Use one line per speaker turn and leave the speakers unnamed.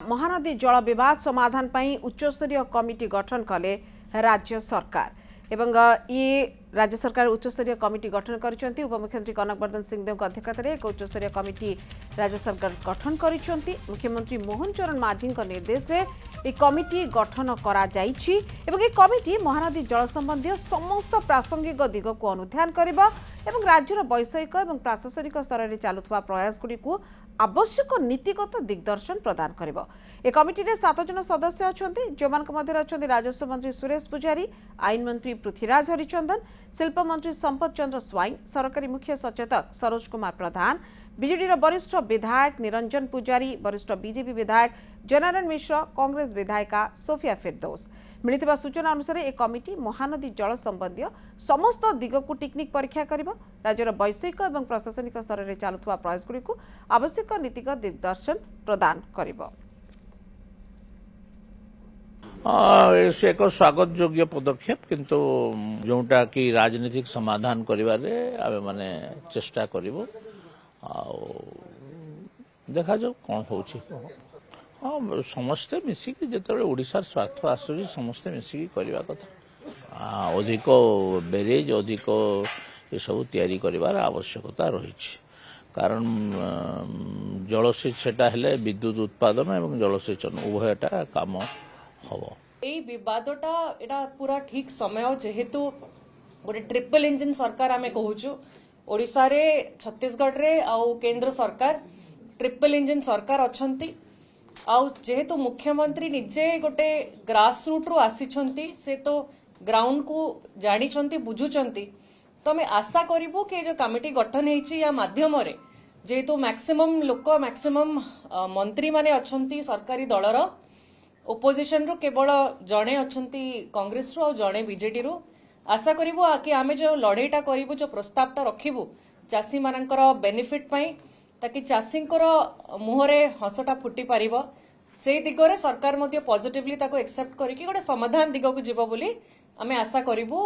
महानदी जल विवाद समाधान ପାଇଁ उच्चस्तरीय कमिटी गठन कले राज्य सरकार एवं ये राज्य सरकार उच्चस्तरीय कमिटी गठन करिसेंती। उपमुख्यमंत्री कनकवर्धन सिंहदेव अध्यक्षतार एक उच्चस्तरीय कमिटी राज्य सरकार गठन करिसेंती। मुख्यमंत्री मोहन चरण माझी निर्देश रे एक कमिटी गठन करा जाइछि एवं ये कमिटी महानदी जल संबंधी समस्त प्रासंगिक दिग को अनुध्यान करिबा एवं राज्यर वैषयिक एवं प्रशासनिक स्तर में चलुवा प्रयास गुड़िक आवश्यक नीतिगत दिग्दर्शन प्रदान करिबो। ए कमिटी रे 7 जन सदस्य अछंती जोमानक मध्य अछंती राजस्व मंत्री सुरेश पुजारी, आईन मंत्री पृथ्वीराज हरिचंदन, शिल्प मंत्री संपत चंद्र स्वाई, सरकारी मुख्य सचेतक सरोज कुमार प्रधान, बीजेडी वरिष्ठ विधायक निरंजन पुजारी, वरिष्ठ बीजेपी विधायक जनार्दन मिश्र, कांग्रेस विधायिका सोफिया फिरदौस। मिलिथिबा सूचना अनुसार एक कमिटी महानदी जल संबंधी समस्त दिग को टेक्निक परीक्षा करिबो। राज्यर वैषयिक और प्रशासनिक स्तर में चलुवा प्रयास गुड़िक आवश्यक नीतिगत दिग्दर्शन प्रदान करिबो।
एक स्वागत योग्य पदक्षेप किंतु जोटा कि राजनीतिक समाधान करिबारे आमे माने चेष्टा करिवो देखा जाओ कौन होची। हाँ समस्ते मिसिकी जिते ओडिशार स्वार्थ आसूची समस्ते मिसिकी करवा कथा अधिक बेरेज अधिक ये सब तैयारी करिबार आवश्यकता रही कारण जलसेचटा हेले विद्युत उत्पादन एवं जलसेचन उभयटा काम हम
बदटा एटा पूरा ठीक समय जेहेतु गोटे ट्रिपल इंजिन सरकार आमे कहूचु ओडिशा रे छत्तीसगढ़ रे आउ केंद्र सरकार ट्रिपल इंजिन सरकार अछंती आउ जेहेतु मुख्यमंत्री निजे गोटे ग्रास रूट रु आसीछंती से तो ग्राउंड को जानिछंती बुझुछंती तो आमे आशा करिवु कि जो कमिटी गठन हेछि या माध्यम रे जेहेतु मैक्सिमम लोक मैक्सिमम मंत्री माने अछंती सरकारी दलर ओपोजिशन रु केवल जणे अछंती कांग्रेस रु जणे बीजेडी रु आशा करिवु कि आमे जो लड़ाईटा करिवु जो प्रस्तावटा रखिवु चासी मानकर बेनिफिट पई ताकि चासींकर मुहरे हसटा फुटी पारिबो से दिगरे सरकार मध्य पॉजिटिवली ताको एक्सेप्ट करिकि गोटे समाधान दिगकु जीवो बोली आमे आशा करिवु।